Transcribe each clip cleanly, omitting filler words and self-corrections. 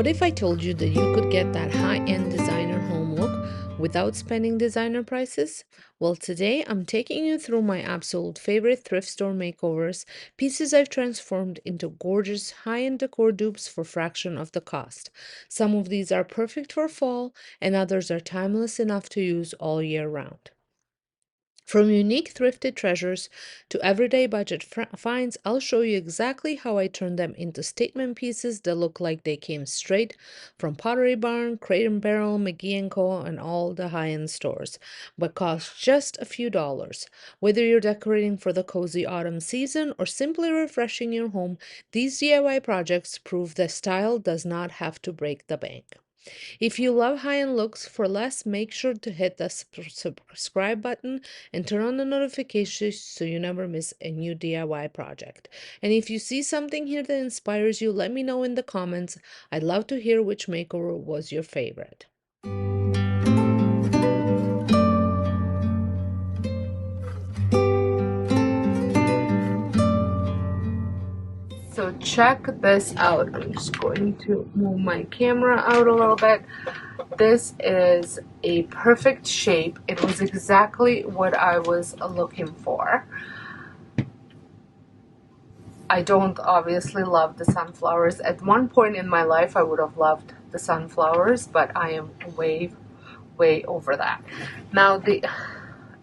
What if I told you that you could get that high-end designer home look without spending designer prices? Well, today I'm taking you through my absolute favorite thrift store makeovers, pieces I've transformed into gorgeous high-end decor dupes for fraction of the cost. Some of these are perfect for fall, and others are timeless enough to use all year round. From unique thrifted treasures to everyday budget finds, I'll show you exactly how I turned them into statement pieces that look like they came straight from Pottery Barn, Crate & Barrel, McGee & Co., and all the high-end stores, but cost just a few dollars. Whether you're decorating for the cozy autumn season or simply refreshing your home, these DIY projects prove that style does not have to break the bank. If you love high-end looks for less, make sure to hit the subscribe button and turn on the notifications so you never miss a new DIY project. And if you see something here that inspires you, let me know in the comments. I'd love to hear which makeover was your favorite. So check this out. I'm just going to move my camera out a little bit. This is a perfect shape. It was exactly what I was looking for. I don't obviously love the sunflowers. At one point in my life, I would have loved the sunflowers, but I am way over that. Now, the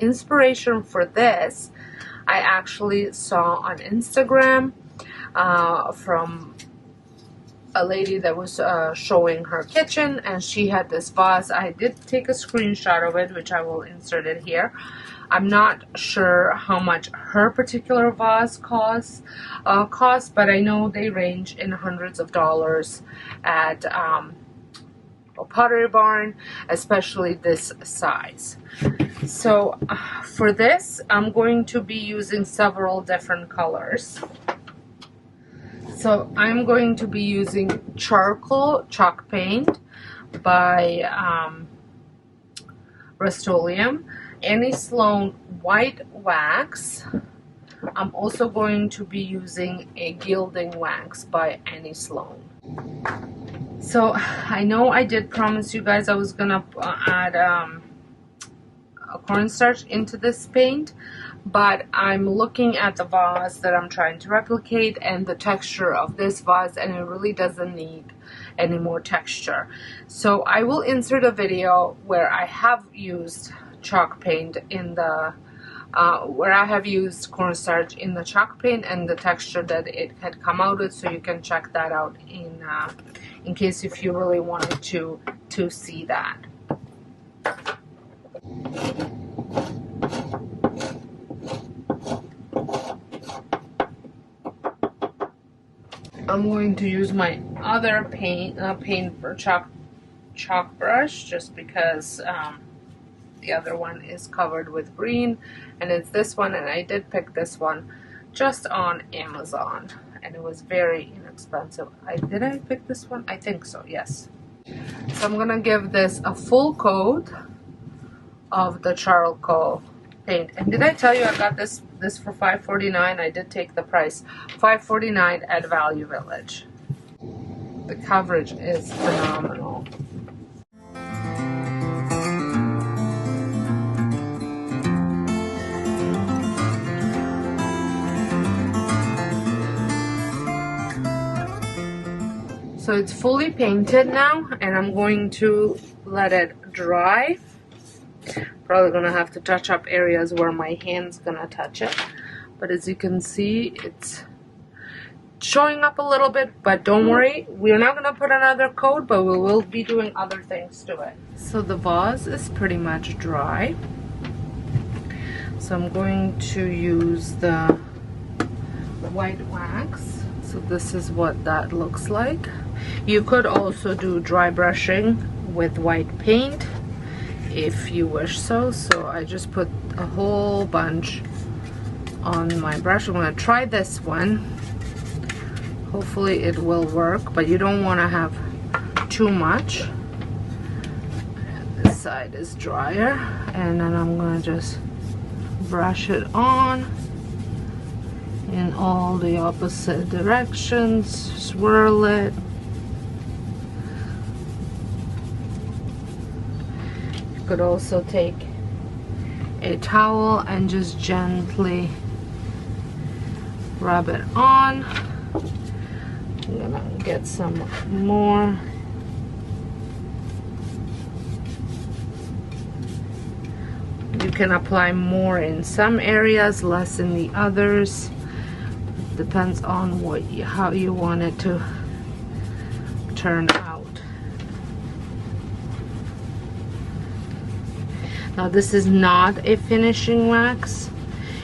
inspiration for this, I actually saw on Instagram from a lady that was showing her kitchen, and she had this vase. I did take a screenshot of it, which I will insert it here. I'm not sure how much her particular vase costs, but I know they range in hundreds of dollars at Pottery Barn, especially this size. So for this, I'm going to be using several different colors. So I'm going to be using charcoal chalk paint by Rust-Oleum, Annie Sloan white wax. I'm also going to be using a Gilding Wax by Annie Sloan. So I know I did promise you guys I was gonna add a cornstarch into this paint, but I'm looking at the vase that I'm trying to replicate and the texture of this vase, and it really doesn't need any more texture. So I will insert a video where I have used chalk paint in the where I have used cornstarch in the chalk paint and the texture that it had come out with, so you can check that out in case if you really wanted to see that. I'm going to use my other paint for chalk brush, just because the other one is covered with green, and it's this one, and I did pick this one just on Amazon, and it was very inexpensive. Did I pick this one? I think so, yes. So I'm gonna give this a full coat of the charcoal paint. And did I tell you I got this for $5.49? I did take the price, $5.49 at Value Village. The coverage is phenomenal. So it's fully painted now, and I'm going to let it dry. Probably gonna have to touch up areas where my hand's gonna touch it, but as you can see, it's showing up a little bit, but don't worry, we're not gonna put another coat, but we will be doing other things to it. So the vase is pretty much dry, so I'm going to use the white wax. So this is what that looks like. You could also do dry brushing with white paint if you wish so. So I just put a whole bunch on my brush. I'm going to try this one. Hopefully it will work, but you don't want to have too much. And this side is drier, and then I'm going to just brush it on in all the opposite directions, swirl it, could also take a towel and just gently rub it on. I'm gonna get some more. You can apply more in some areas, less in the others. Depends on how you want it to turn out. Now this is not a finishing wax.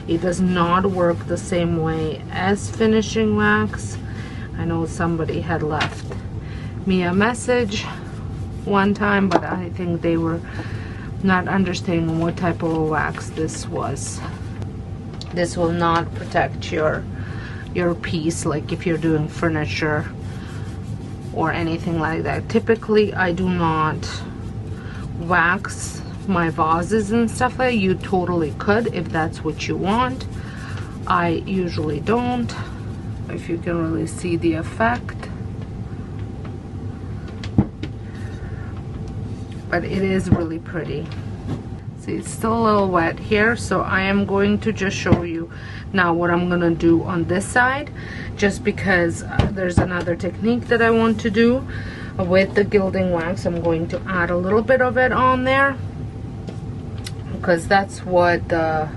It does not work the same way as finishing wax. I know somebody had left me a message one time, but I think they were not understanding what type of wax this was. This will not protect your piece, like if you're doing furniture or anything like that. Typically I do not wax my vases and stuff like that. You totally could if that's what you want. I usually don't. If you can really see the effect, but it is really pretty. See, it's still a little wet here, so I am going to just show you now what I'm gonna do on this side, just because there's another technique that I want to do with the gilding wax. I'm going to add a little bit of it on there because that's what the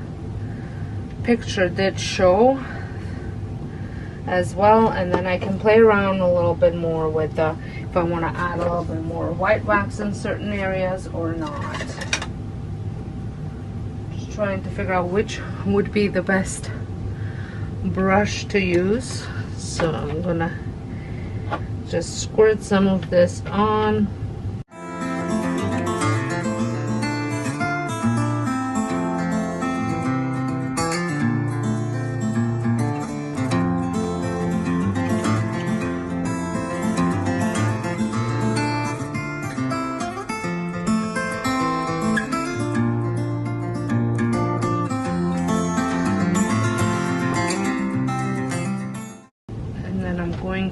picture did show as well, and then I can play around a little bit more with if I want to add a little bit more white wax in certain areas or not. Just trying to figure out which would be the best brush to use. So I'm gonna just squirt some of this on.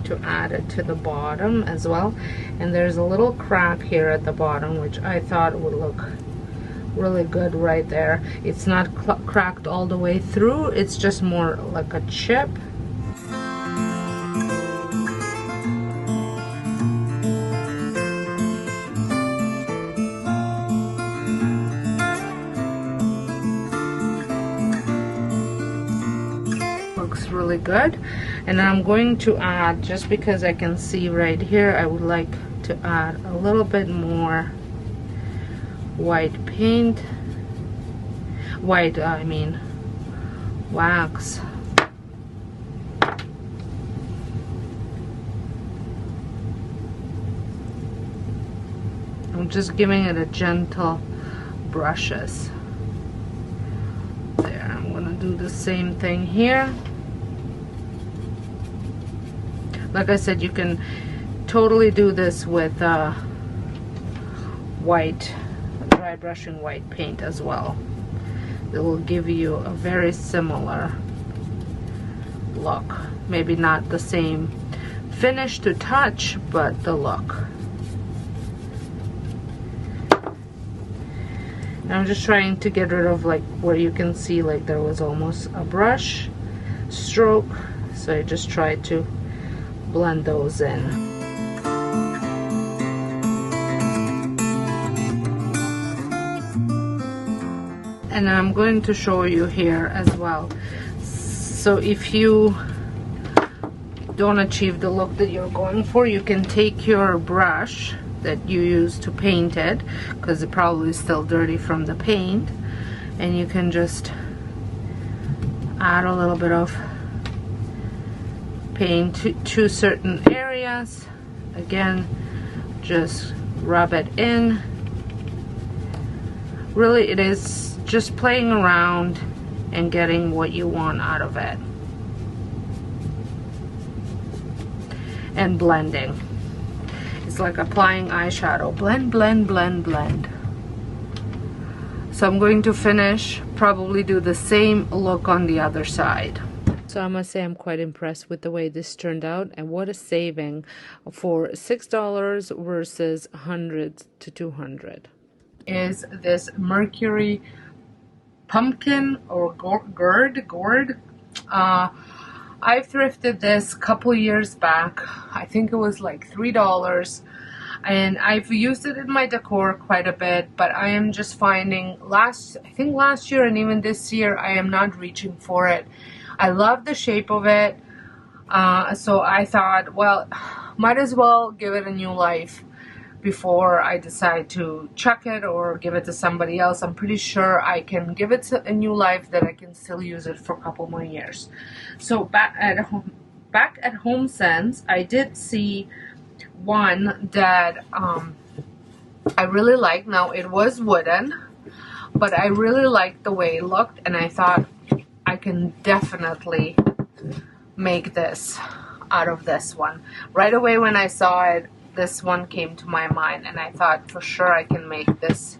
To add it to the bottom as well, and there's a little crack here at the bottom which I thought would look really good right there. It's not cracked all the way through, it's just more like a chip. Looks really good. And I'm going to add, just because I can see right here, I would like to add a little bit more white paint. I mean wax. I'm just giving it a gentle brushes. There, I'm gonna do the same thing here. Like I said, you can totally do this with dry brushing white paint as well. It will give you a very similar look. Maybe not the same finish to touch, but the look. And I'm just trying to get rid of like where you can see like there was almost a brush stroke. So I just tried to blend those in. And I'm going to show you here as well. So if you don't achieve the look that you're going for, you can take your brush that you use to paint it, because it probably is still dirty from the paint, and you can just add a little bit of paint to certain areas. Again, just rub it in. Really, it is just playing around and getting what you want out of it, and blending. It's like applying eyeshadow. Blend, blend, blend, blend. So I'm going to finish, probably do the same look on the other side. So I must say I'm quite impressed with the way this turned out, and what a saving for $6 versus $100 to $200. is this Mercury Pumpkin or gourd. I thrifted this a couple years back. I think it was like $3, and I've used it in my decor quite a bit, but I am just finding I think last year and even this year I am not reaching for it. I love the shape of it, so I thought, well, might as well give it a new life before I decide to chuck it or give it to somebody else. I'm pretty sure I can give it a new life, that I can still use it for a couple more years. So back at Home Sense, I did see one that I really liked. Now it was wooden, but I really liked the way it looked, and I thought I can definitely make this out of this one. Right away when I saw it, this one came to my mind, and I thought for sure I can make this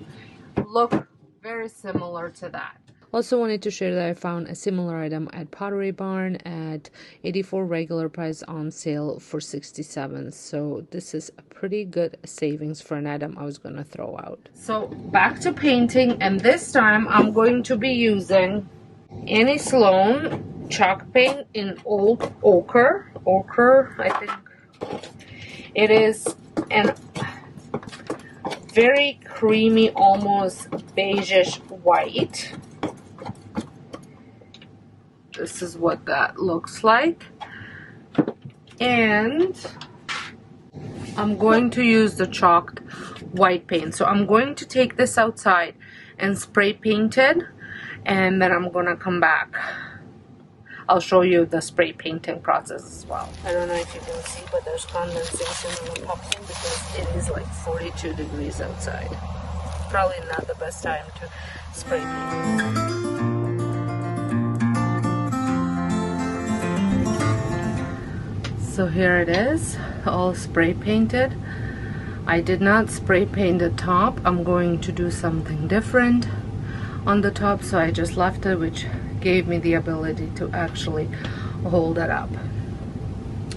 look very similar to that. Also wanted to share that I found a similar item at Pottery Barn at $84 regular price, on sale for $67. So this is a pretty good savings for an item I was going to throw out. So back to painting, and this time I'm going to be using Annie Sloan chalk paint in old ochre, I think. It is a very creamy, almost beigeish white. This is what that looks like. And I'm going to use the chalked white paint. So I'm going to take this outside and spray paint it, and then I'm gonna come back. I'll show you the spray painting process as well. I don't know if you can see, but there's condensation in the pumpkin because it is like 42 degrees outside. Probably not the best time to spray paint. So here it is, all spray painted. I did not spray paint the top. I'm going to do something different on the top, so I just left it, which gave me the ability to actually hold it up.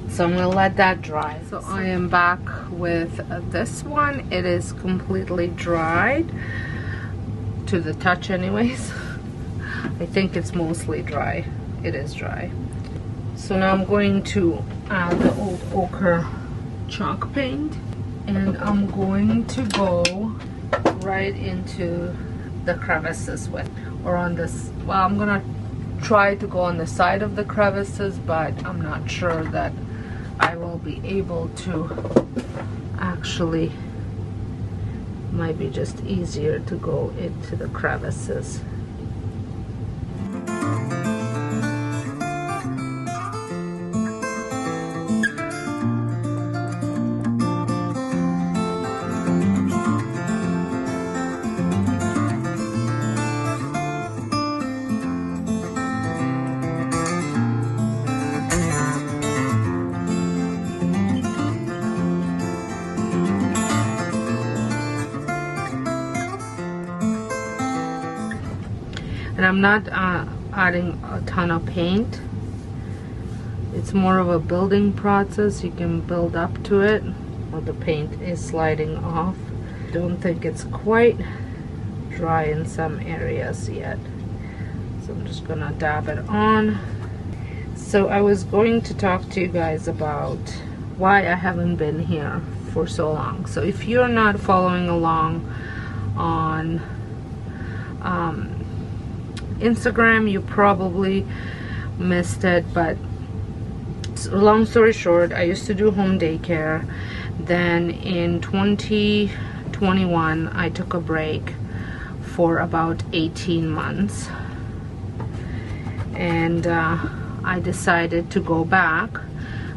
So I'm gonna let that dry. So I am back with this one. It is completely dried to the touch anyways. I think it's mostly dry. It is dry. So now I'm going to add the old ochre chalk paint, and I'm going to go right into the crevices with, or on this, well, I'm gonna try to go on the side of the crevices, but I'm not sure that I will be able to. Actually, might be just easier to go into the crevices. And I'm not adding a ton of paint. It's more of a building process. You can build up to it while the paint is sliding off. Don't think it's quite dry in some areas yet. So I'm just gonna dab it on. So I was going to talk to you guys about why I haven't been here for so long. So if you're not following along on Instagram, you probably missed it, but long story short, I used to do home daycare. Then in 2021 I took a break for about 18 months, and I decided to go back.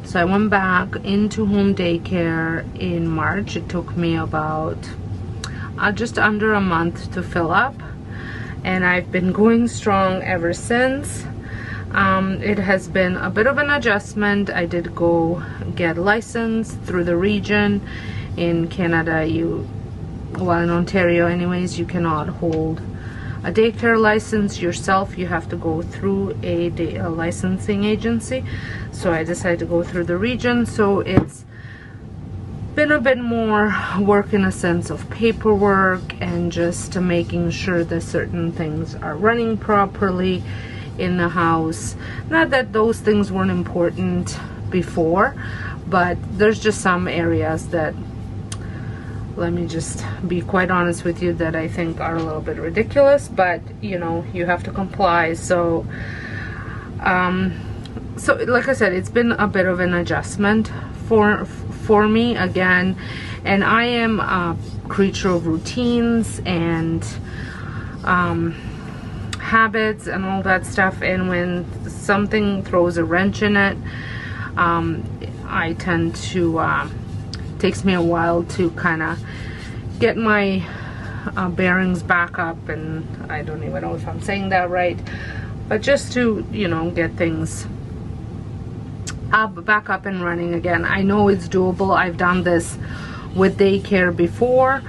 So I went back into home daycare in March. It took me about just under a month to fill up, and I've been going strong ever since. It has been a bit of an adjustment. I did go get licensed through the region. In Canada, well, in Ontario anyways, you cannot hold a daycare license yourself. You have to go through a licensing agency. So I decided to go through the region. So it's been a bit more work in a sense of paperwork and just making sure that certain things are running properly in the house. Not that those things weren't important before, but there's just some areas that, let me just be quite honest with you, that I think are a little bit ridiculous, but you know, you have to comply. So so like I said, it's been a bit of an adjustment for me again, and I am a creature of routines and habits and all that stuff, and when something throws a wrench in it, I tend to takes me a while to kind of get my bearings back up, and I don't even know if I'm saying that right, but just to, you know, get things back up and running again. I know it's doable. I've done this with daycare before,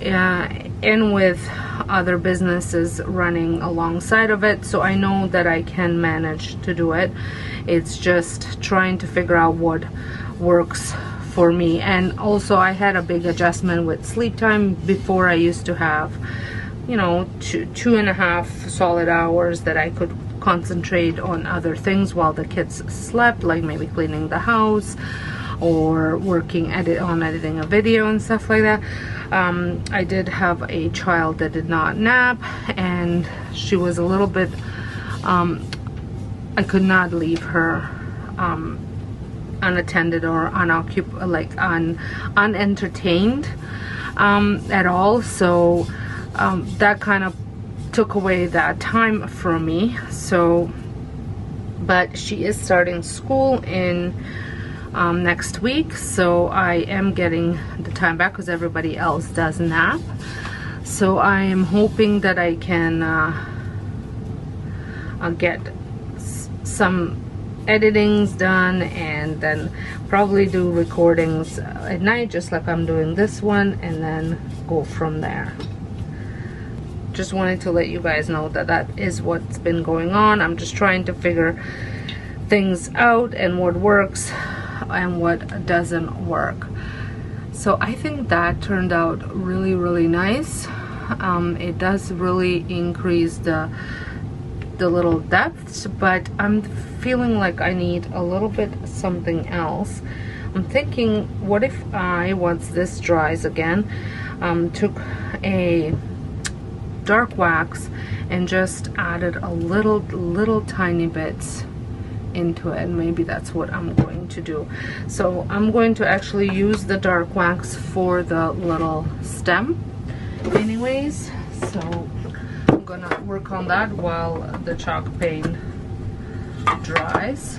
and with other businesses running alongside of it, so I know that I can manage to do it. It's just trying to figure out what works for me. And also I had a big adjustment with sleep time. Before, I used to have, you know, two and a half solid hours that I could concentrate on other things while the kids slept, like maybe cleaning the house or working on editing a video and stuff like that. I did have a child that did not nap, and she was a little bit I could not leave her unattended or unentertained at all. So that kind of took away that time from me. So, but she is starting school in next week, so I am getting the time back because everybody else does nap. So I am hoping that I can get some editings done, and then probably do recordings at night, just like I'm doing this one, and then go from there. Just wanted to let you guys know that that is what's been going on. I'm just trying to figure things out and what works and what doesn't work. So I think that turned out really, really nice. It does really increase the little depths, but I'm feeling like I need a little bit something else. I'm thinking, what if I, once this dries again, took a dark wax and just added a little tiny bits into it, and maybe that's what I'm going to do. So I'm going to actually use the dark wax for the little stem anyways, so I'm gonna work on that while the chalk paint dries.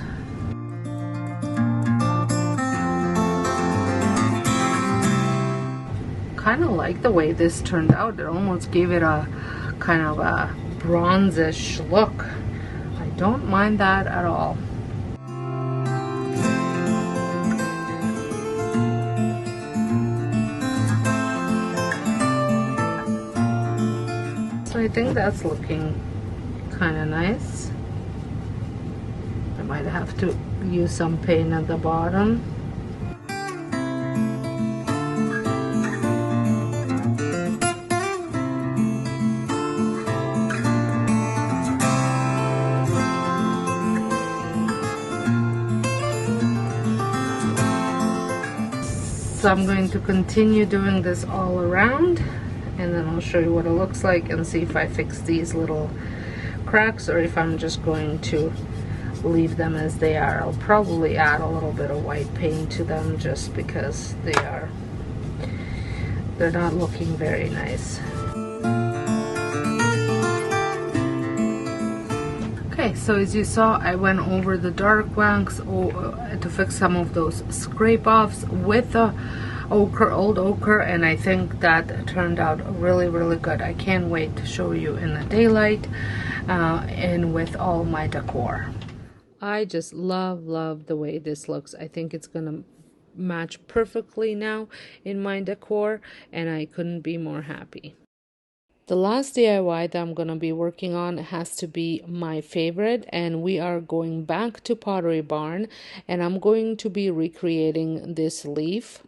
Kind of like the way this turned out. It almost gave it a kind of a bronzish look. I don't mind that at all. So I think that's looking kind of nice. I might have to use some paint at the bottom. So I'm going to continue doing this all around, and then I'll show you what it looks like and see if I fix these little cracks or if I'm just going to leave them as they are. I'll probably add a little bit of white paint to them just because they're not looking very nice. Okay, so as you saw, I went over the dark wax to fix some of those scrape offs with the old ochre, and I think that turned out really, really good. I can't wait to show you in the daylight and with all my decor. I just love the way this looks. I think it's gonna match perfectly now in my decor, and I couldn't be more happy. The last DIY that I'm going to be working on has to be my favorite, and we are going back to Pottery Barn, and I'm going to be recreating this leaf.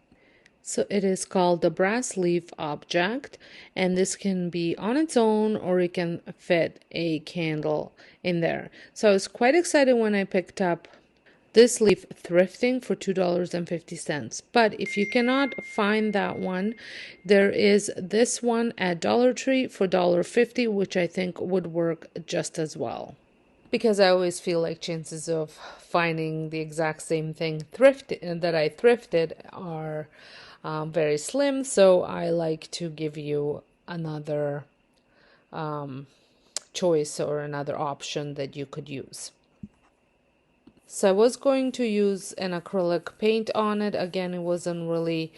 So it is called the brass leaf object, and this can be on its own or it can fit a candle in there. So I was quite excited when I picked up this leaf thrifting for $2.50. But if you cannot find that one, there is this one at Dollar Tree for $1.50, which I think would work just as well. Because I always feel like chances of finding the exact same thing that I thrifted are very slim, so I like to give you another choice or another option that you could use. So I was going to use an acrylic paint on it. Again, it wasn't really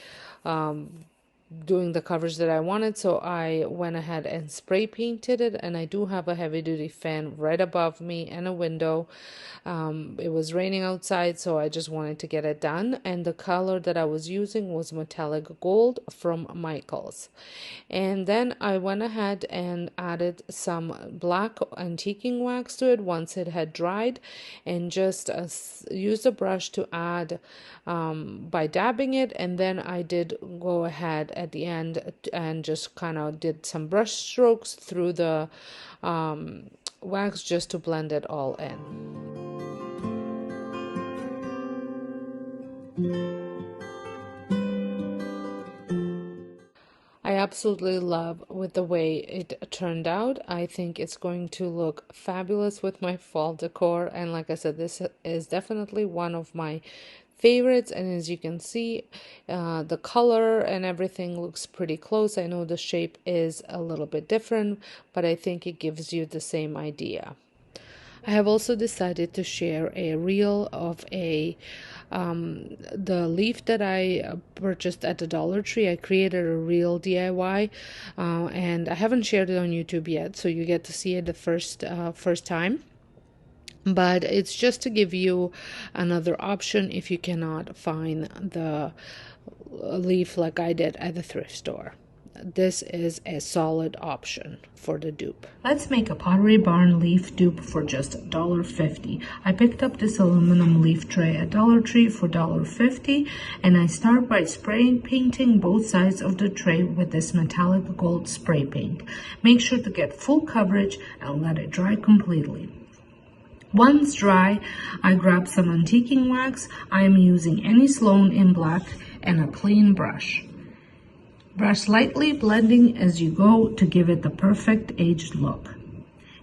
doing the coverage that I wanted, so I went ahead and spray painted it. And I do have a heavy duty fan right above me and a window. It was raining outside, so I just wanted to get it done, and the color that I was using was metallic gold from Michaels. And then I went ahead and added some black antiquing wax to it once it had dried, and just used a brush to add by dabbing it. And then I did go ahead at the end and just kind of did some brush strokes through the wax just to blend it all in. I absolutely love with the way it turned out. I think it's going to look fabulous with my fall decor, and like I said, this is definitely one of my favorites. And as you can see, the color and everything looks pretty close. I know the shape is a little bit different, but I think it gives you the same idea. I have also decided to share a reel of the leaf that I purchased at the Dollar Tree. I created a reel DIY, and I haven't shared it on YouTube yet, so you get to see it the first time. But it's just to give you another option if you cannot find the leaf like I did at the thrift store. This is a solid option for the dupe. Let's make a Pottery Barn leaf dupe for just $1.50. I picked up this aluminum leaf tray at Dollar Tree for $1.50, and I start by spray painting both sides of the tray with this metallic gold spray paint. Make sure to get full coverage and let it dry completely. Once dry, I grab some antiquing wax. I am using any Sloan in black and a clean brush. Brush lightly, blending as you go to give it the perfect aged look.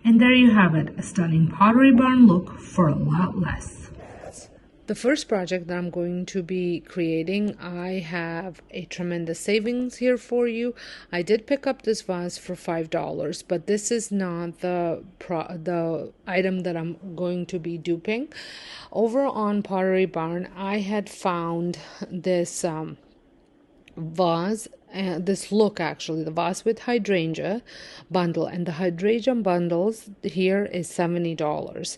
And there you have it, a stunning Pottery Barn look for a lot less. The first project that I'm going to be creating, I have a tremendous savings here for you. I did pick up this vase for $5, but this is not the item that I'm going to be duping. Over on Pottery Barn, I had found this vase, this look actually, the vase with hydrangea bundle, and the hydrangea bundles here is $70,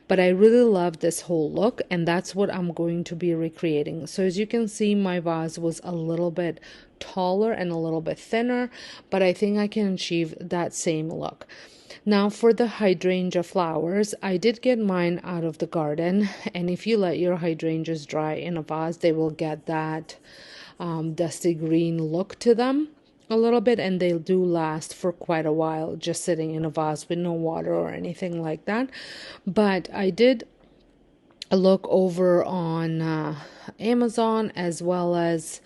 but I really love this whole look, and that's what I'm going to be recreating. So as you can see, my vase was a little bit taller and a little bit thinner, but I think I can achieve that same look. Now for the hydrangea flowers, I did get mine out of the garden, and if you let your hydrangeas dry in a vase, they will get that dusty green look to them a little bit, and they do last for quite a while just sitting in a vase with no water or anything like that. But I did look over on Amazon, as well as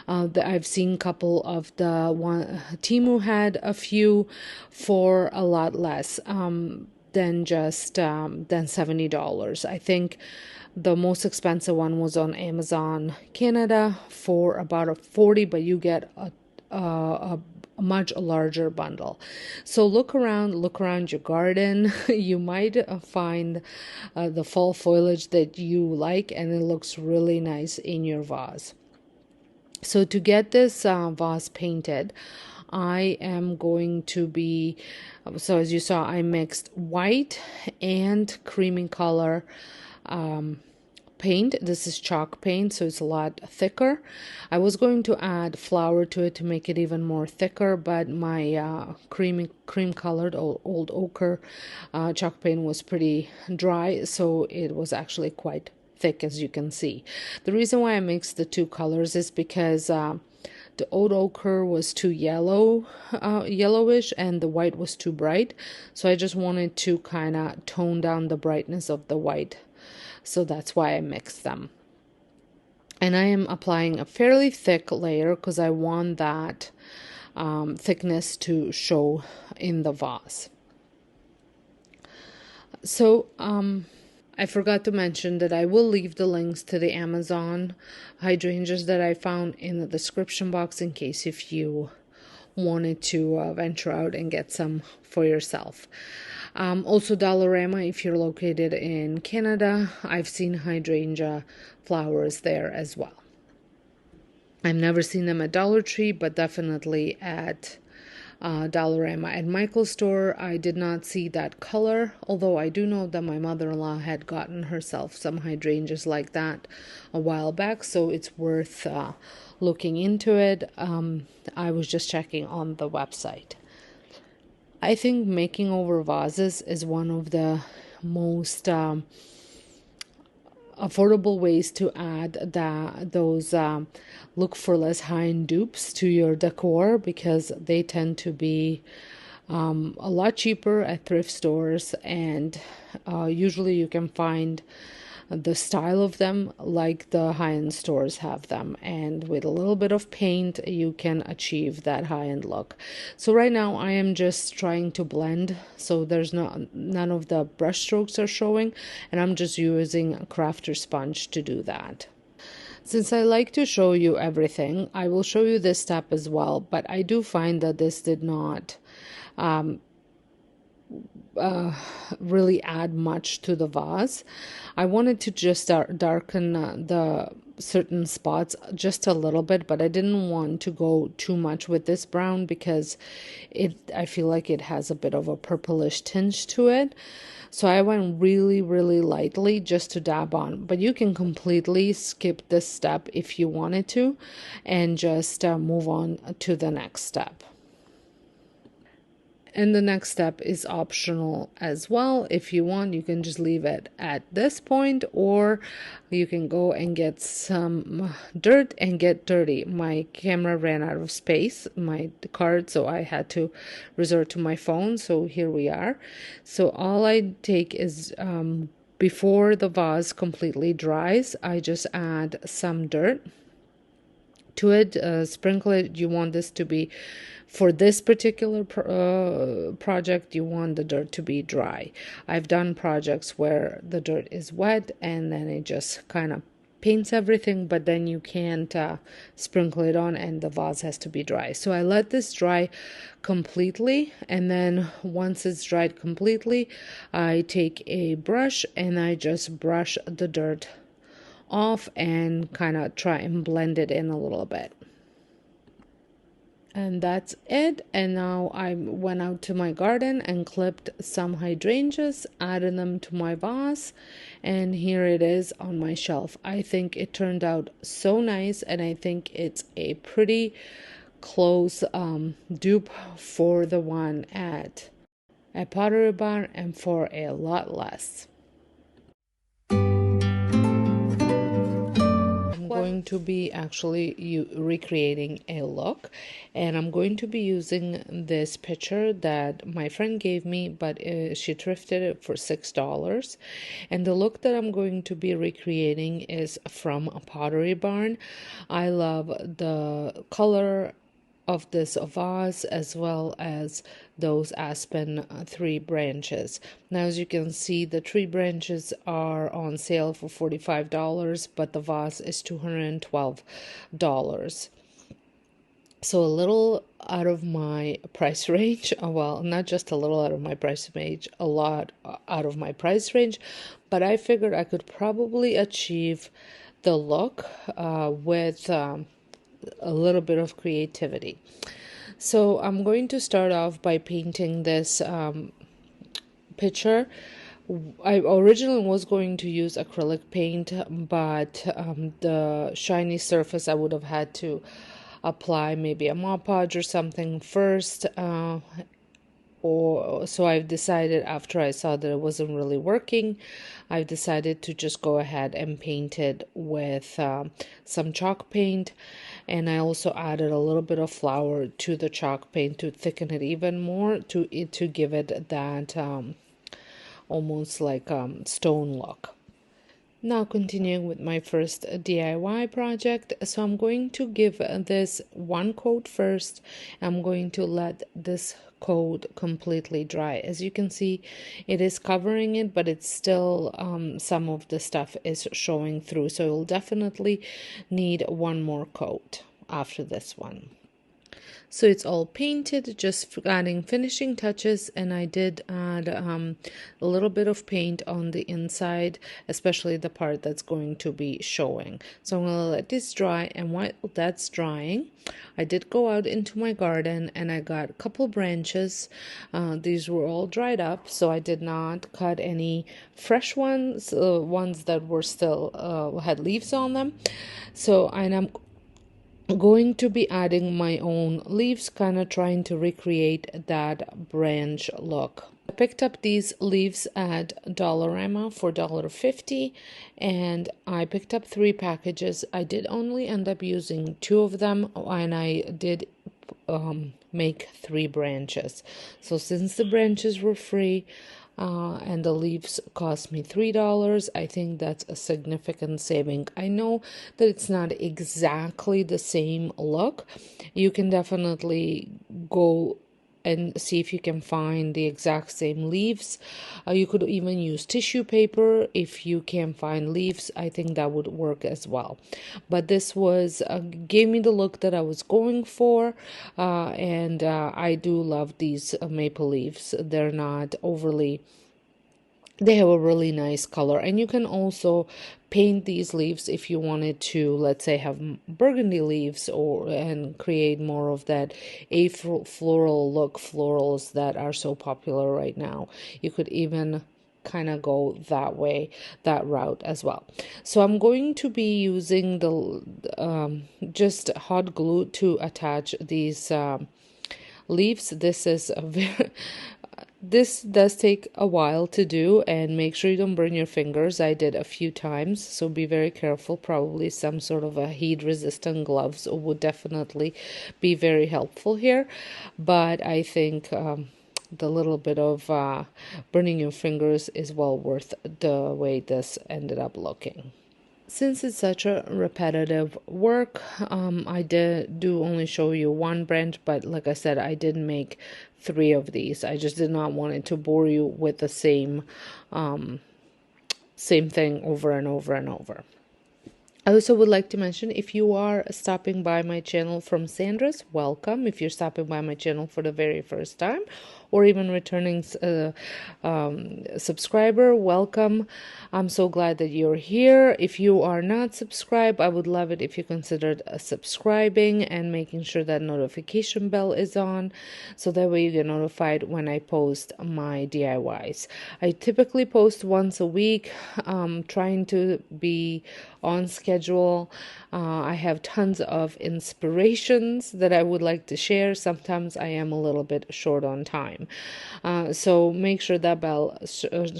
I've seen a couple of the one Temu had a few for a lot less than just than $70. I think the most expensive one was on Amazon Canada for about a 40, but you get a much larger bundle. So look around your garden. You might find the fall foliage that you like, and it looks really nice in your vase. So to get this vase painted, I am going to be, so as you saw, I mixed white and creamy color paint. This is chalk paint, so it's a lot thicker. I was going to add flour to it to make it even more thicker, but my cream colored old ochre chalk paint was pretty dry, so it was actually quite thick, as you can see. The reason why I mixed the two colors is because the old ochre was too yellowish, and the white was too bright. So I just wanted to kind of tone down the brightness of the white. So that's why I mixed them. And I am applying a fairly thick layer because I want that thickness to show in the vase. So I forgot to mention that I will leave the links to the Amazon hydrangeas that I found in the description box in case if you wanted to venture out and get some for yourself. Also Dollarama, if you're located in Canada, I've seen hydrangea flowers there as well. I've never seen them at Dollar Tree, but definitely at Dollarama. At Michael's store, I did not see that color, although I do know that my mother-in-law had gotten herself some hydrangeas like that a while back, so it's worth looking into it. I was just checking on the website. I think making over vases is one of the most affordable ways to add those look for less high-end dupes to your decor, because they tend to be a lot cheaper at thrift stores, and usually you can find the style of them like the high-end stores have them, and with a little bit of paint you can achieve that high-end look. So right now I am just trying to blend, so there's none of the brush strokes are showing, and I'm just using a crafter sponge to do that. Since I like to show you everything, I will show you this step as well, but I do find that this did not really add much to the vase. I wanted to just darken the certain spots just a little bit, but I didn't want to go too much with this brown because I feel like it has a bit of a purplish tinge to it. So I went really, really lightly just to dab on, but you can completely skip this step if you wanted to and just move on to the next step. And the next step is optional as well. If you want, you can just leave it at this point, or you can go and get some dirt and get dirty. My camera ran out of space, my card, so I had to resort to my phone. So here we are. So all I take is before the vase completely dries, I just add some dirt to it, sprinkle it. You want this to be, for this particular project, you want the dirt to be dry. I've done projects where the dirt is wet and then it just kind of paints everything, but then you can't sprinkle it on and the vase has to be dry. So I let this dry completely, and then once it's dried completely, I take a brush and I just brush the dirt off and kind of try and blend it in a little bit. And that's it. And now I went out to my garden and clipped some hydrangeas, added them to my vase, and here it is on my shelf. I think it turned out so nice, and I think it's a pretty close dupe for the one at Pottery Barn, and for a lot less. Going to be actually recreating a look, and I'm going to be using this picture that my friend gave me, but she thrifted it for $6, and the look that I'm going to be recreating is from a Pottery Barn. I love the color of this vase as well as those aspen tree branches. Now, as you can see, the tree branches are on sale for $45, but the vase is $212. So a little out of my price range. Well, not just a little out of my price range, a lot out of my price range, but I figured I could probably achieve the look with a little bit of creativity. So I'm going to start off by painting this picture. I originally was going to use acrylic paint, but the shiny surface I would have had to apply maybe a Mod Podge or something first, or so I've decided, after I saw that it wasn't really working, I've decided to just go ahead and paint it with some chalk paint. And I also added a little bit of flour to the chalk paint to thicken it even more, to give it that almost like stone look. Now continuing with my first DIY project, so I'm going to give this one coat first. I'm going to let this coat completely dry. As you can see, it is covering it, but it's still some of the stuff is showing through, so you'll definitely need one more coat after this one. So it's all painted, just adding finishing touches, and I did add a little bit of paint on the inside, especially the part that's going to be showing. So I'm going to let this dry, and while that's drying, I did go out into my garden and I got a couple branches. These were all dried up, so I did not cut any fresh ones, ones that were still had leaves on them. So I'm going to be adding my own leaves, kind of trying to recreate that branch look. I picked up these leaves at Dollarama for $1.50, and I picked up 3 packages. I did only end up using 2 of them, and I did make 3 branches. So since the branches were free, and the leaves cost me $3. I think that's a significant saving. I know that it's not exactly the same look. You can definitely go and see if you can find the exact same leaves. You could even use tissue paper if you can find leaves. I think that would work as well. But this was gave me the look that I was going for, and I do love these maple leaves. They're not overly, they have a really nice color, and you can also paint these leaves if you wanted to, let's say, have burgundy leaves, or and create more of that floral look, florals that are so popular right now. You could even kind of go that way, that route as well. So I'm going to be using the just hot glue to attach these leaves. This is a very this does take a while to do, and make sure you don't burn your fingers. I did a few times, so be very careful. Probably some sort of a heat resistant gloves would definitely be very helpful here, but I think the little bit of burning your fingers is well worth the way this ended up looking. Since it's such a repetitive work, I do only show you one branch, but like I said, I did make 3 of these. I just did not want it to bore you with the same thing over and over and over. I also would like to mention, if you are stopping by my channel from Sandra's, welcome. If you're stopping by my channel for the very first time, or even returning subscriber, welcome. I'm so glad that you're here. If you are not subscribed, I would love it if you considered subscribing and making sure that notification bell is on, so that way you get notified when I post my DIYs. I typically post once a week, trying to be on schedule. I have tons of inspirations that I would like to share. Sometimes I am a little bit short on time. So make sure that bell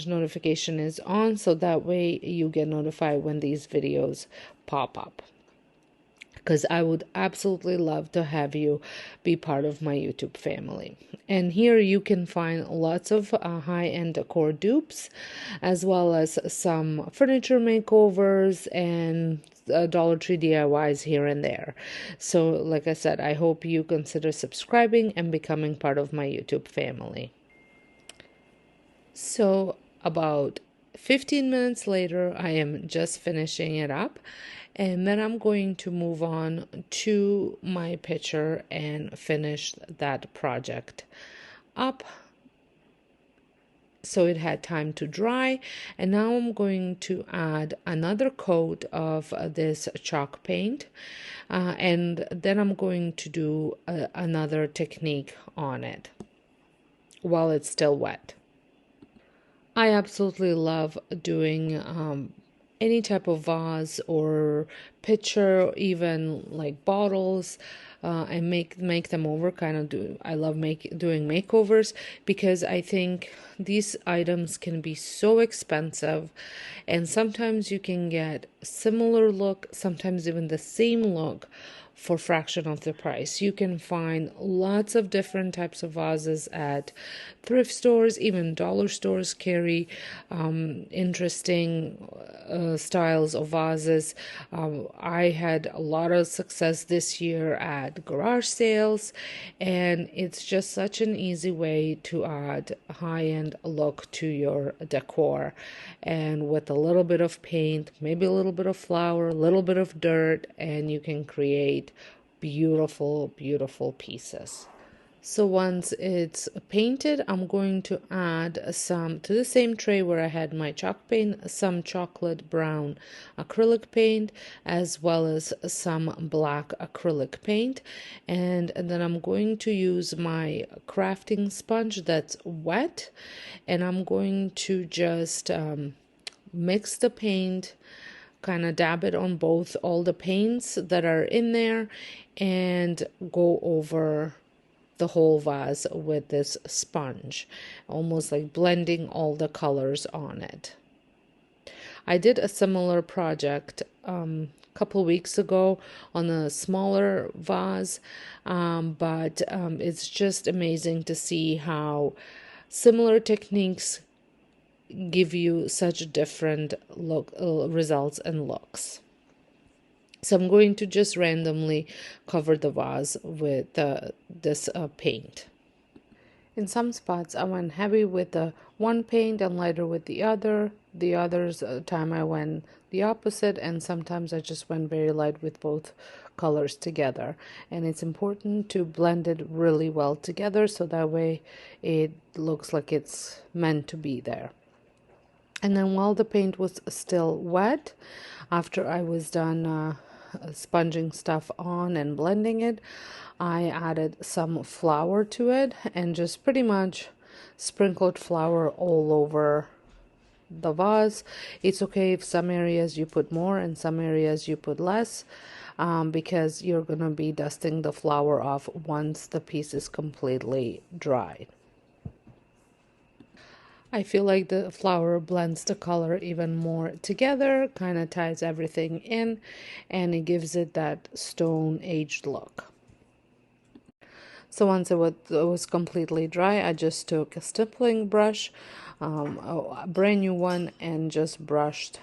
notification is on, so that way you get notified when these videos pop up, because I would absolutely love to have you be part of my YouTube family. And here you can find lots of high-end decor dupes, as well as some furniture makeovers and Dollar Tree DIYs here and there. So like I said, I hope you consider subscribing and becoming part of my YouTube family. So about 15 minutes later, I am just finishing it up, and then I'm going to move on to my picture and finish that project up, so it had time to dry. And now I'm going to add another coat of this chalk paint, and then I'm going to do another technique on it while it's still wet. I absolutely love doing any type of vase or pitcher, even like bottles. and make them over. I love doing makeovers because I think these items can be so expensive, and sometimes you can get similar look, sometimes even the same look for fraction of the price. You can find lots of different types of vases at thrift stores. Even dollar stores carry interesting styles of vases. I had a lot of success this year at garage sales, and it's just such an easy way to add a high-end look to your decor. And with a little bit of paint, maybe a little bit of flour, a little bit of dirt, and you can create beautiful, beautiful pieces. So once it's painted, I'm going to add some to the same tray where I had my chalk paint, some chocolate brown acrylic paint, as well as some black acrylic paint. And then I'm going to use my crafting sponge that's wet, and I'm going to just mix the paint, kind of dab it on all the paints that are in there, and go over the whole vase with this sponge, almost like blending all the colors on it. I did a similar project a couple weeks ago on a smaller vase, but it's just amazing to see how similar techniques give you such different results and looks. So I'm going to just randomly cover the vase with this paint. In some spots I went heavy with the one paint and lighter with the other. The others time I went the opposite, and sometimes I just went very light with both colors together. And it's important to blend it really well together so that way it looks like it's meant to be there. And then while the paint was still wet, after I was done sponging stuff on and blending it, I added some flour to it and just pretty much sprinkled flour all over the vase. It's okay if some areas you put more and some areas you put less, because you're gonna be dusting the flour off once the piece is completely dry. I feel like the flour blends the color even more together, kind of ties everything in, and it gives it that stone aged look. So once it was completely dry, I just took a stippling brush, a brand new one, and just brushed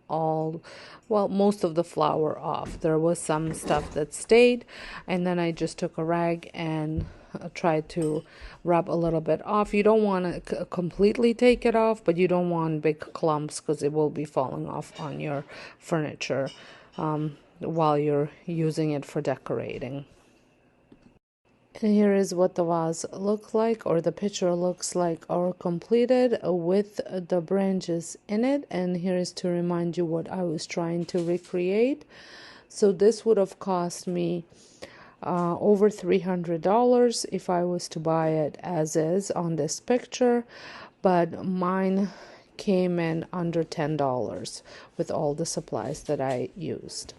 most of the flour off. There was some stuff that stayed, and then I just took a rag and tried to rub a little bit off. You don't want to completely take it off, but you don't want big clumps because it will be falling off on your furniture while you're using it for decorating. And here is what the vase looks like, or the picture looks like, or completed with the branches in it. And here is to remind you what I was trying to recreate. So this would have cost me over $300 if I was to buy it as is on this picture, but mine came in under $10 with all the supplies that I used.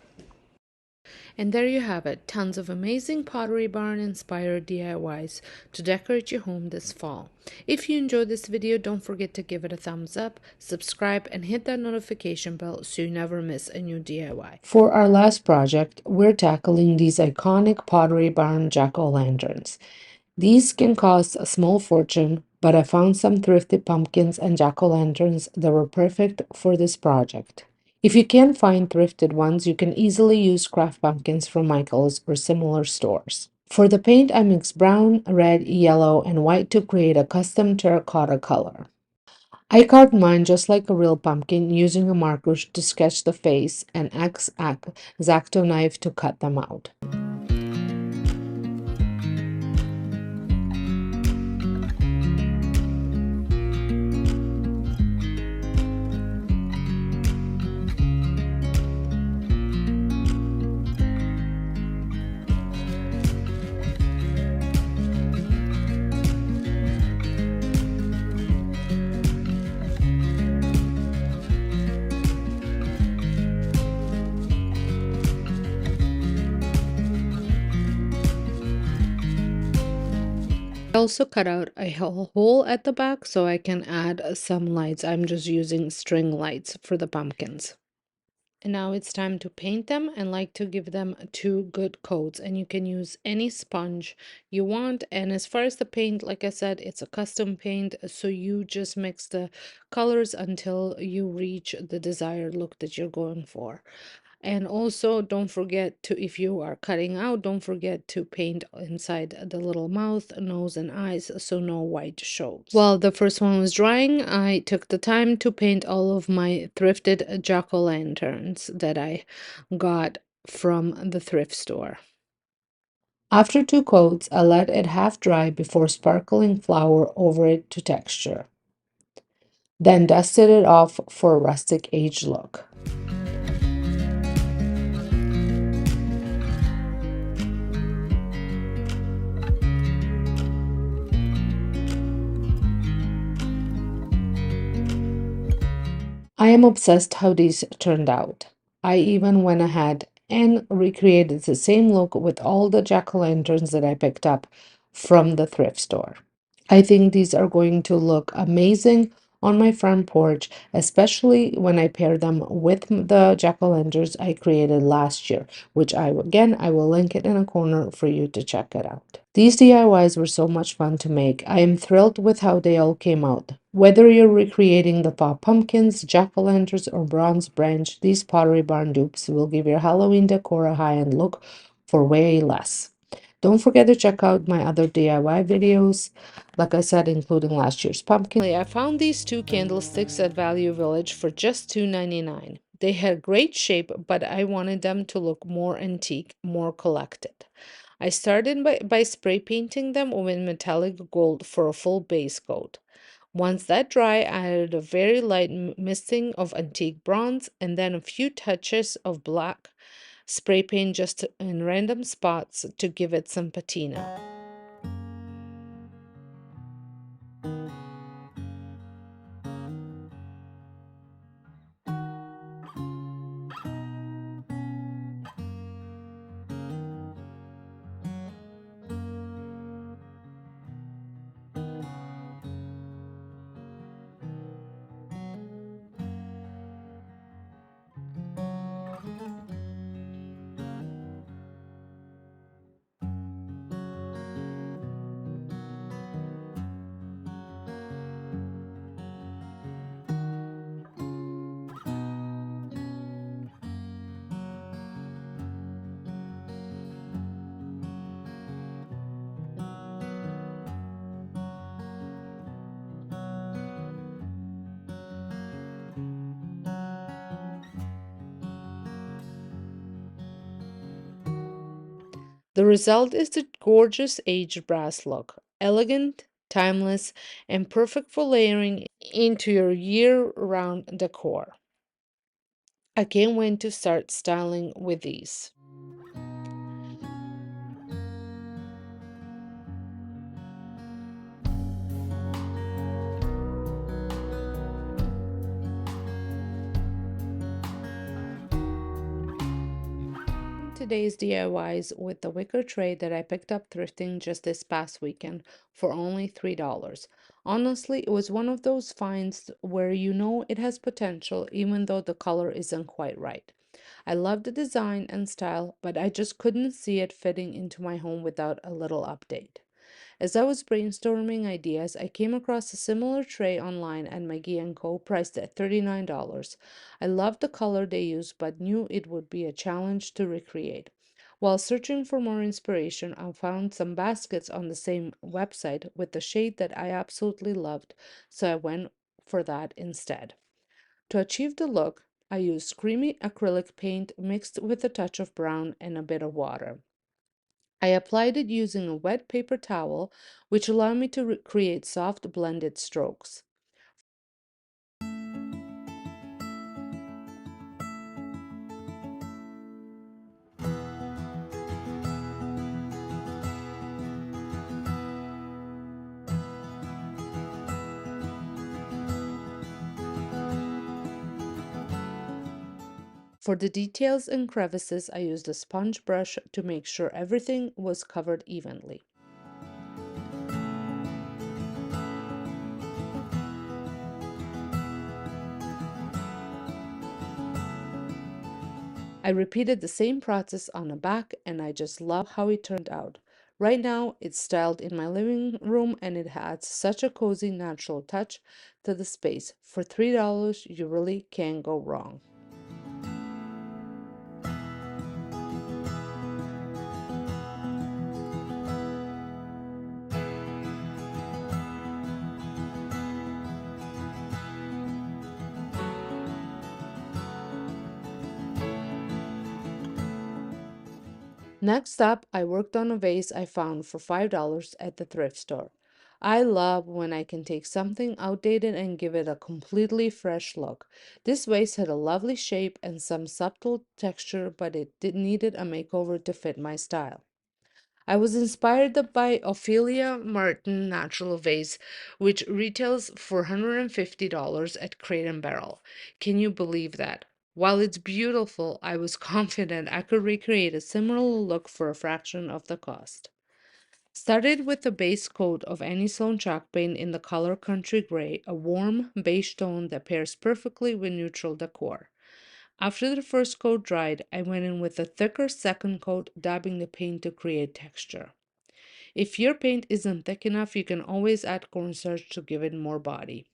And there you have it, tons of amazing Pottery Barn inspired DIYs to decorate your home this fall. If you enjoyed this video, don't forget to give it a thumbs up, subscribe, and hit that notification bell so you never miss a new DIY. For our last project, we're tackling these iconic Pottery Barn jack-o'-lanterns. These can cost a small fortune, but I found some thrifted pumpkins and jack-o'-lanterns that were perfect for this project. If you can't find thrifted ones, you can easily use craft pumpkins from Michael's or similar stores. For the paint, I mixed brown, red, yellow, and white to create a custom terracotta color. I carved mine just like a real pumpkin using a marker to sketch the face and X-Acto knife to cut them out. I also cut out a hole at the back so I can add some lights. I'm just using string lights for the pumpkins. And now it's time to paint them and like to give them two good coats. And you can use any sponge you want. And as far as the paint, like I said, it's a custom paint. So you just mix the colors until you reach the desired look that you're going for. And also, don't forget to, if you are cutting out, don't forget to paint inside the little mouth, nose, and eyes so no white shows. While the first one was drying, I took the time to paint all of my thrifted jack-o'-lanterns that I got from the thrift store. After two coats, I let it half dry before sparkling flour over it to texture. Then dusted it off for a rustic age look. I am obsessed how these turned out. I even went ahead and recreated the same look with all the jack-o'-lanterns that I picked up from the thrift store. I think these are going to look amazing on my front porch, especially when I pair them with the jack-o'-lanterns I created last year, which I will link it in a corner for you to check it out. These DIYs were so much fun to make. I am thrilled with how they all came out. Whether you're recreating the pop pumpkins, jack-o'-lanterns, or bronze branch, these Pottery Barn dupes will give your Halloween decor a high-end look for way less. Don't forget to check out my other DIY videos, like I said, including last year's pumpkin. I found these two candlesticks at Value Village for just $2.99. They had great shape, but I wanted them to look more antique, more collected. I started by spray painting them with metallic gold for a full base coat. Once that dry, I added a very light misting of antique bronze and then a few touches of black spray paint just in random spots to give it some patina. The result is the gorgeous aged brass look, elegant, timeless, and perfect for layering into your year-round decor. I can't wait to start styling with these. Today's DIYs with the wicker tray that I picked up thrifting just this past weekend for only $3. Honestly, it was one of those finds where you know it has potential even though the color isn't quite right. I love the design and style, but I just couldn't see it fitting into my home without a little update. As I was brainstorming ideas, I came across a similar tray online at Maggie & Co. priced at $39. I loved the color they used, but knew it would be a challenge to recreate. While searching for more inspiration, I found some baskets on the same website with the shade that I absolutely loved, so I went for that instead. To achieve the look, I used creamy acrylic paint mixed with a touch of brown and a bit of water. I applied it using a wet paper towel, which allowed me to create soft blended strokes. For the details and crevices, I used a sponge brush to make sure everything was covered evenly. I repeated the same process on the back and I just love how it turned out. Right now, it's styled in my living room and it adds such a cozy, natural touch to the space. For $3, you really can't go wrong. Next up, I worked on a vase I found for $5 at the thrift store. I love when I can take something outdated and give it a completely fresh look. This vase had a lovely shape and some subtle texture, but it needed a makeover to fit my style. I was inspired by Ophelia Martin Natural Vase, which retails for $150 at Crate and Barrel. Can you believe that? While it's beautiful, I was confident I could recreate a similar look for a fraction of the cost. Started with a base coat of Annie Sloan chalk paint in the color Country Gray, a warm beige tone that pairs perfectly with neutral decor. After the first coat dried, I went in with a thicker second coat, dabbing the paint to create texture. If your paint isn't thick enough, you can always add cornstarch to give it more body.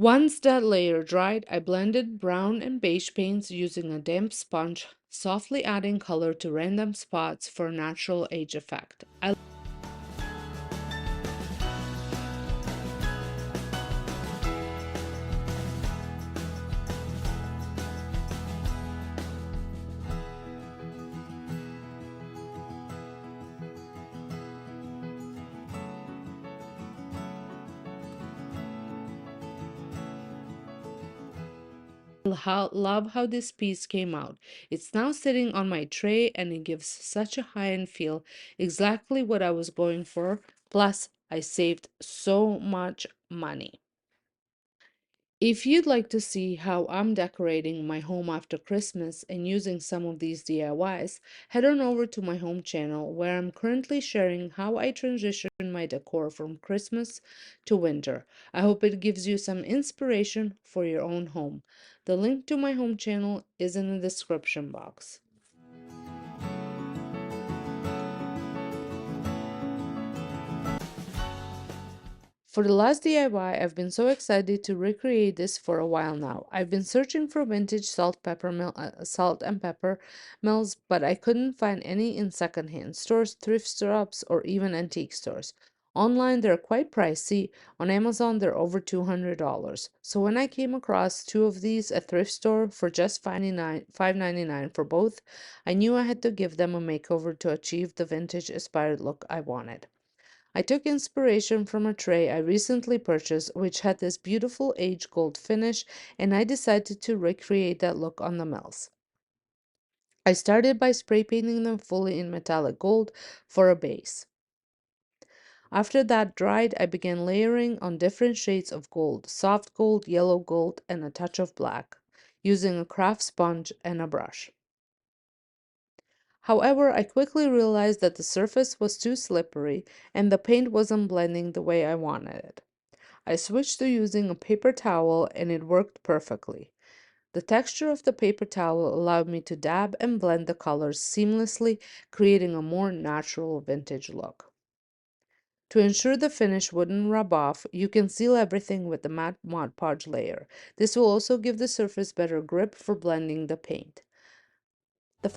Once that layer dried, I blended brown and beige paints using a damp sponge, softly adding color to random spots for a natural age effect. I love how this piece came out. It's now sitting on my tray and it gives such a high-end feel, exactly what I was going for. Plus, I saved so much money. If you'd like to see how I'm decorating my home after Christmas and using some of these DIYs, head on over to my home channel where I'm currently sharing how I transition my decor from Christmas to winter. I hope it gives you some inspiration for your own home. The link to my home channel is in the description box. For the last DIY, I've been so excited to recreate this for a while now. I've been searching for vintage salt and pepper mills, but I couldn't find any in secondhand stores, thrift shops, or even antique stores. Online, they're quite pricey. On Amazon, they're over $200. So when I came across two of these at thrift store for just $5.99 for both, I knew I had to give them a makeover to achieve the vintage-inspired look I wanted. I took inspiration from a tray I recently purchased, which had this beautiful aged gold finish, and I decided to recreate that look on the mills. I started by spray painting them fully in metallic gold for a base. After that dried, I began layering on different shades of gold, soft gold, yellow gold, and a touch of black, using a craft sponge and a brush. However, I quickly realized that the surface was too slippery and the paint wasn't blending the way I wanted it. I switched to using a paper towel and it worked perfectly. The texture of the paper towel allowed me to dab and blend the colors seamlessly, creating a more natural vintage look. To ensure the finish wouldn't rub off, you can seal everything with the matte Mod Podge layer. This will also give the surface better grip for blending the paint. The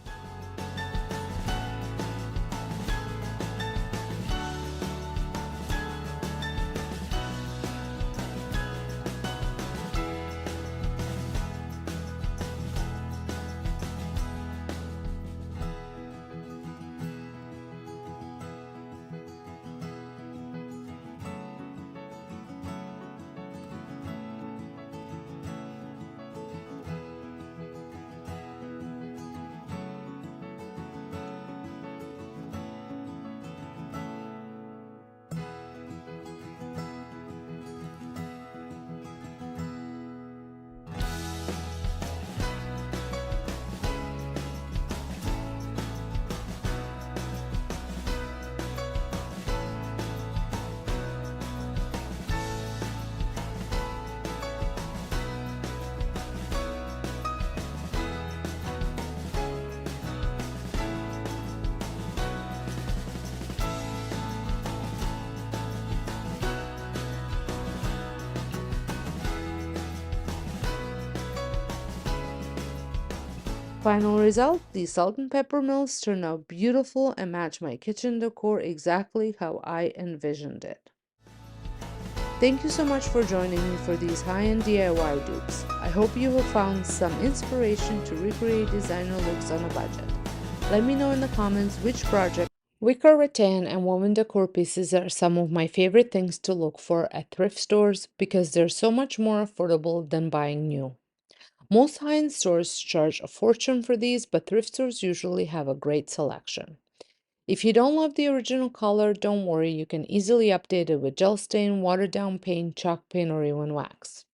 Final result, these salt and pepper mills turned out beautiful and match my kitchen decor exactly how I envisioned it. Thank you so much for joining me for these high-end DIY dupes. I hope you have found some inspiration to recreate designer looks on a budget. Let me know in the comments which project. Wicker rattan and woven decor pieces are some of my favorite things to look for at thrift stores because they're so much more affordable than buying new. Most high-end stores charge a fortune for these, but thrift stores usually have a great selection. If you don't love the original color, don't worry, you can easily update it with gel stain, watered down paint, chalk paint, or even wax.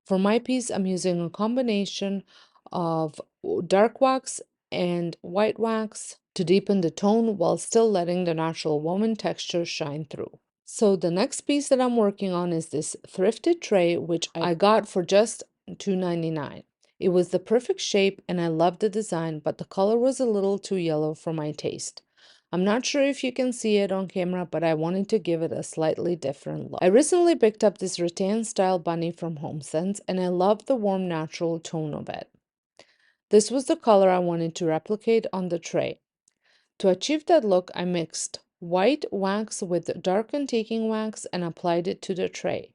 For my piece, I'm using a combination of dark wax and white wax to deepen the tone while still letting the natural woven texture shine through. So the next piece that I'm working on is this thrifted tray, which I got for just $2.99. It was the perfect shape and I loved the design, but the color was a little too yellow for my taste. I'm not sure if you can see it on camera, but I wanted to give it a slightly different look. I recently picked up this rattan style bunny from HomeSense and I love the warm natural tone of it. This was the color I wanted to replicate on the tray. To achieve that look, I mixed white wax with dark antiquing wax and applied it to the tray.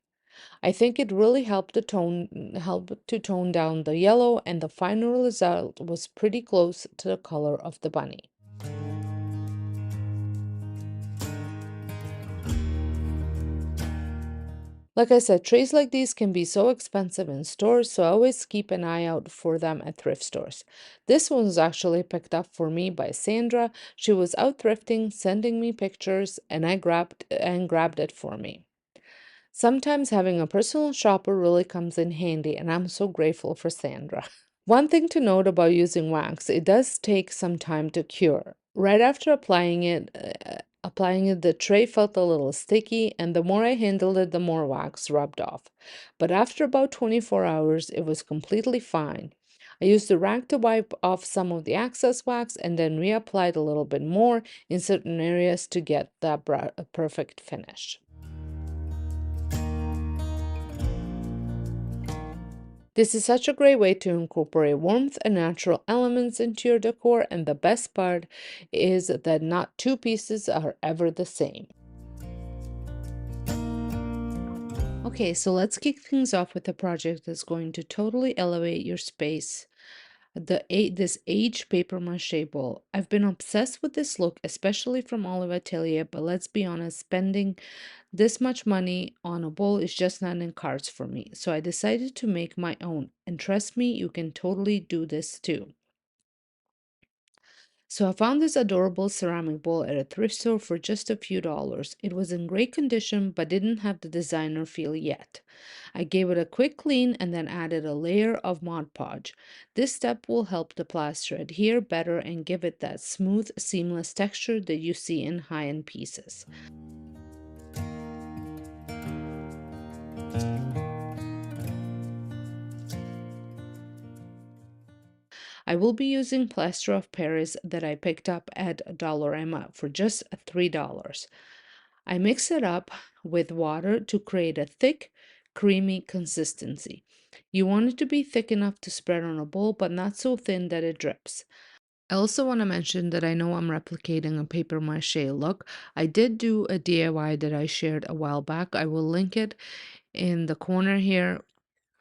I think it really helped to tone down the yellow, and the final result was pretty close to the color of the bunny. Like I said, trays like these can be so expensive in stores, so I always keep an eye out for them at thrift stores. This one was actually picked up for me by Sandra. She was out thrifting, sending me pictures, and I grabbed it for me. Sometimes having a personal shopper really comes in handy, and I'm so grateful for Sandra. One thing to note about using wax, it does take some time to cure. Right after applying it, the tray felt a little sticky, and the more I handled it, the more wax rubbed off. But after about 24 hours, it was completely fine. I used the rag to wipe off some of the excess wax and then reapplied a little bit more in certain areas to get that perfect finish. This is such a great way to incorporate warmth and natural elements into your decor, and the best part is that not two pieces are ever the same. Okay, so let's kick things off with a project that's going to totally elevate your space. This aged paper mache bowl. I've been obsessed with this look, especially from Olive Ateliers, but let's be honest, spending this much money on a bowl is just not in cards for me. So I decided to make my own. And trust me, you can totally do this too. So I found this adorable ceramic bowl at a thrift store for just a few dollars. It was in great condition but didn't have the designer feel yet. I gave it a quick clean and then added a layer of Mod Podge. This step will help the plaster adhere better and give it that smooth, seamless texture that you see in high-end pieces. I will be using plaster of Paris that I picked up at Dollarama for just $3. I mix it up with water to create a thick, creamy consistency. You want it to be thick enough to spread on a bowl, but not so thin that it drips. I also want to mention that I know I'm replicating a paper mache look. I did do a DIY that I shared a while back. I will link it in the corner here.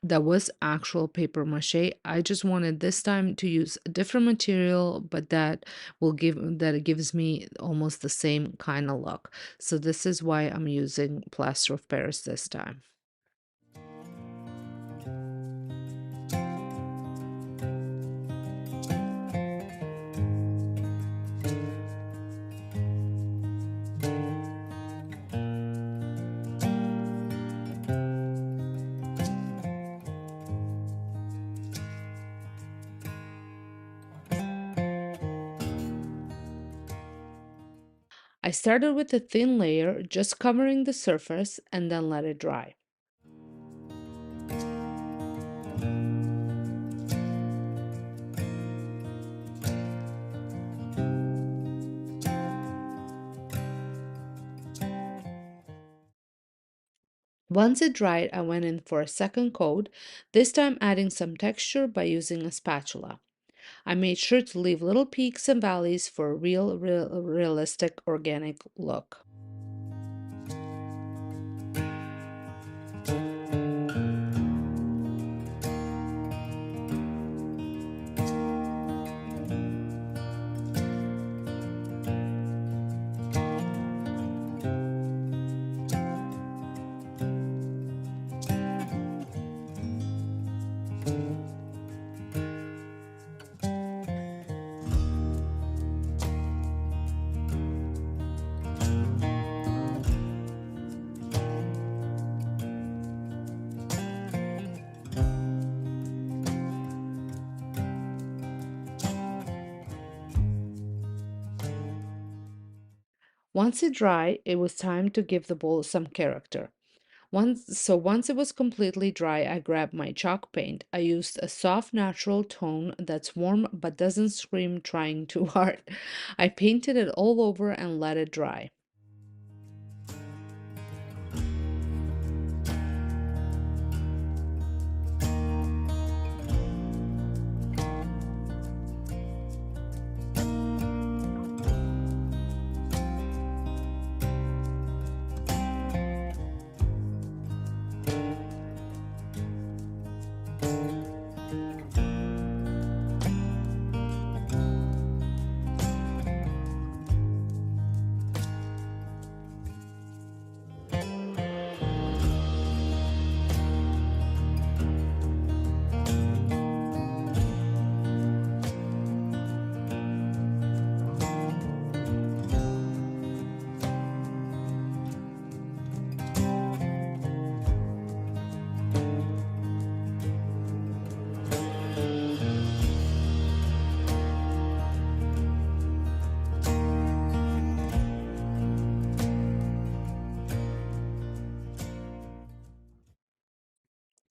That was actual paper mache. I just wanted this time to use a different material, but that it gives me almost the same kind of look. So this is why I'm using plaster of Paris this time. I started with a thin layer, just covering the surface, and then let it dry. Once it dried, I went in for a second coat, this time adding some texture by using a spatula. I made sure to leave little peaks and valleys for a realistic organic look. Once it dried, it was time to give the bowl some character. Once it was completely dry, I grabbed my chalk paint. I used a soft natural tone that's warm but doesn't scream trying too hard. I painted it all over and let it dry.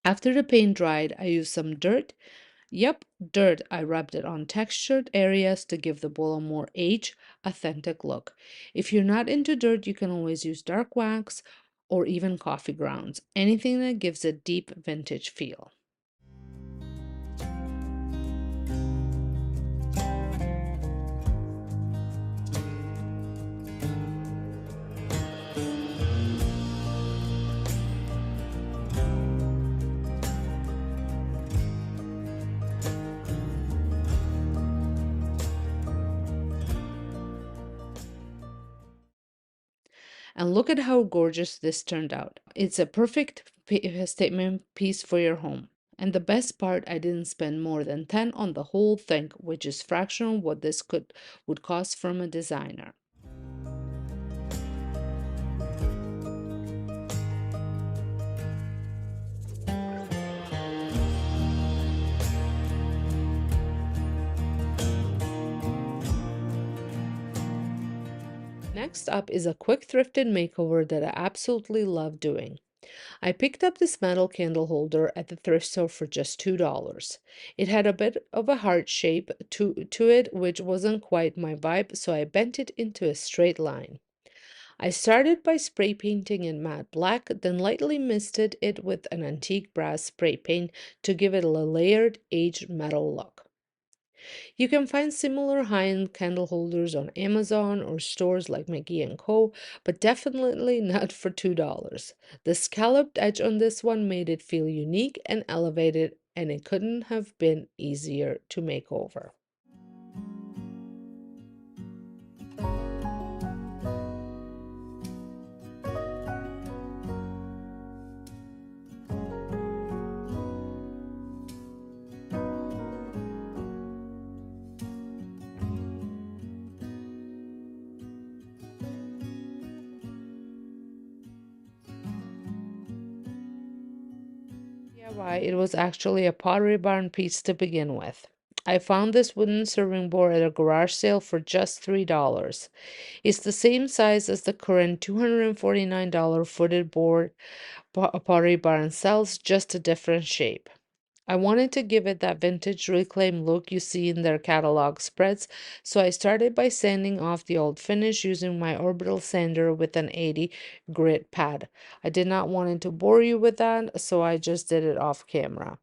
After the paint dried, I used some dirt. Yep, dirt. I rubbed it on textured areas to give the bowl a more aged, authentic look. If you're not into dirt, you can always use dark wax or even coffee grounds, anything that gives a deep vintage feel. And look at how gorgeous this turned out. It's a perfect statement piece for your home. And the best part, I didn't spend more than 10 on the whole thing, which is fractional what this would cost from a designer. Next up is a quick thrifted makeover that I absolutely love doing. I picked up this metal candle holder at the thrift store for just $2. It had a bit of a heart shape to it, which wasn't quite my vibe, so I bent it into a straight line. I started by spray painting in matte black, then lightly misted it with an antique brass spray paint to give it a layered, aged metal look. You can find similar high-end candle holders on Amazon or stores like McGee & Co., but definitely not for $2. The scalloped edge on this one made it feel unique and elevated, and it couldn't have been easier to make over. DIY, it was actually a Pottery Barn piece to begin with. I found this wooden serving board at a garage sale for just $3. It's the same size as the current $249 footed board Pottery Barn sells, just a different shape. I wanted to give it that vintage reclaimed look you see in their catalog spreads, so I started by sanding off the old finish using my orbital sander with an 80 grit pad. I did not want to bore you with that, so I just did it off camera.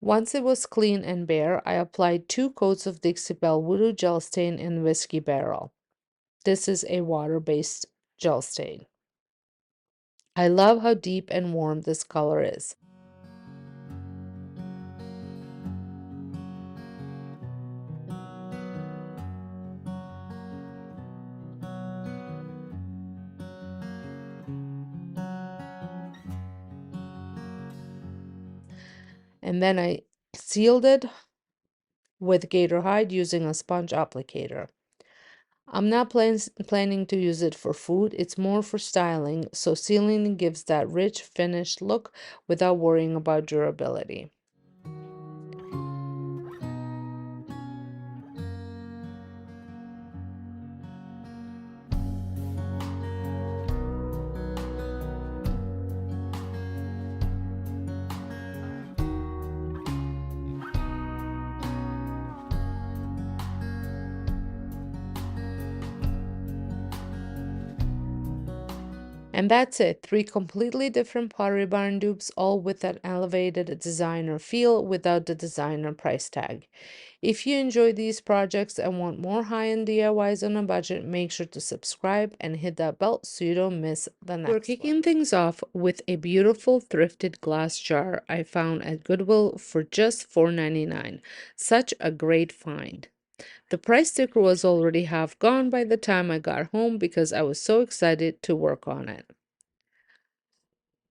Once it was clean and bare, I applied 2 coats of Dixie Belle Voodoo Gel Stain in Whiskey Barrel. This is a water-based gel stain. I love how deep and warm this color is. And then I sealed it with gator hide using a sponge applicator. I'm not planning to use it for food, it's more for styling, so sealing gives that rich, finished look without worrying about durability. And that's it, 3 completely different Pottery Barn dupes, all with that elevated designer feel without the designer price tag. If you enjoy these projects and want more high-end DIYs on a budget, make sure to subscribe and hit that bell so you don't miss the next one. We're kicking things off with a beautiful thrifted glass jar I found at Goodwill for just $4.99. Such a great find. The price sticker was already half gone by the time I got home because I was so excited to work on it.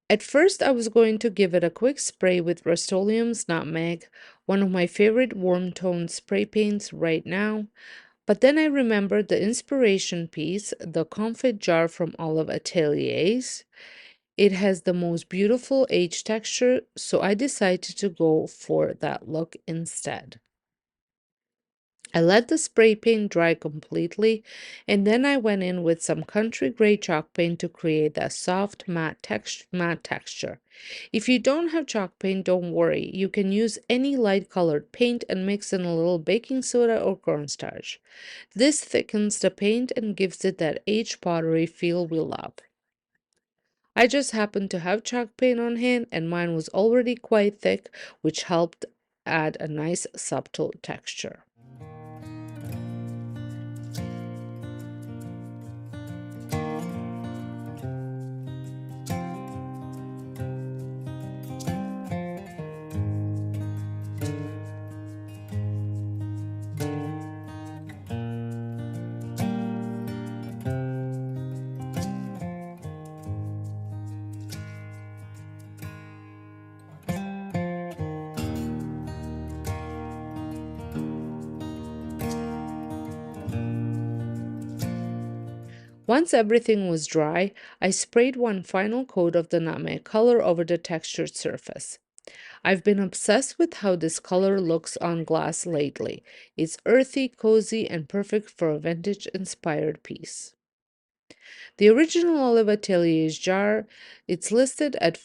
At first, I was going to give it a quick spray with Rust-Oleum's Nutmeg, one of my favorite warm tone spray paints right now, but then I remembered the inspiration piece, the confit jar from Olive Ateliers. It has the most beautiful aged texture, so I decided to go for that look instead. I let the spray paint dry completely, and then I went in with some country gray chalk paint to create that soft matte texture. If you don't have chalk paint, don't worry. You can use any light colored paint and mix in a little baking soda or cornstarch. This thickens the paint and gives it that aged pottery feel we love. I just happened to have chalk paint on hand, and mine was already quite thick, which helped add a nice subtle texture. Once everything was dry, I sprayed one final coat of the nutmeg color over the textured surface. I've been obsessed with how this color looks on glass lately. It's earthy, cozy, and perfect for a vintage-inspired piece. The original Olive Ateliers jar, it's listed at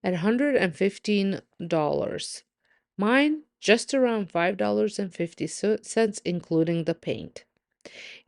$115. Mine, just around $5.50, including the paint.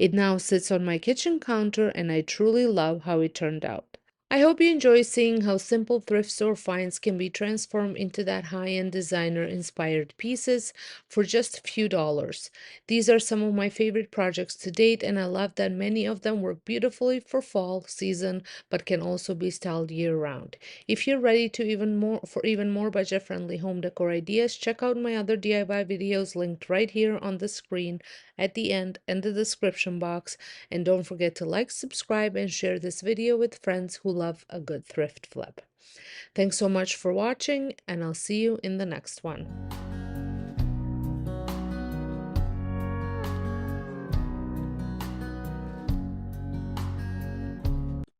It now sits on my kitchen counter, and I truly love how it turned out. I hope you enjoy seeing how simple thrift store finds can be transformed into that high-end designer-inspired pieces for just a few dollars. These are some of my favorite projects to date, and I love that many of them work beautifully for fall season, but can also be styled year-round. If you're ready to even more budget-friendly home decor ideas, check out my other DIY videos linked right here on the screen at the end and the description box. And don't forget to like, subscribe, and share this video with friends who love a good thrift flip. Thanks so much for watching, and I'll see you in the next one.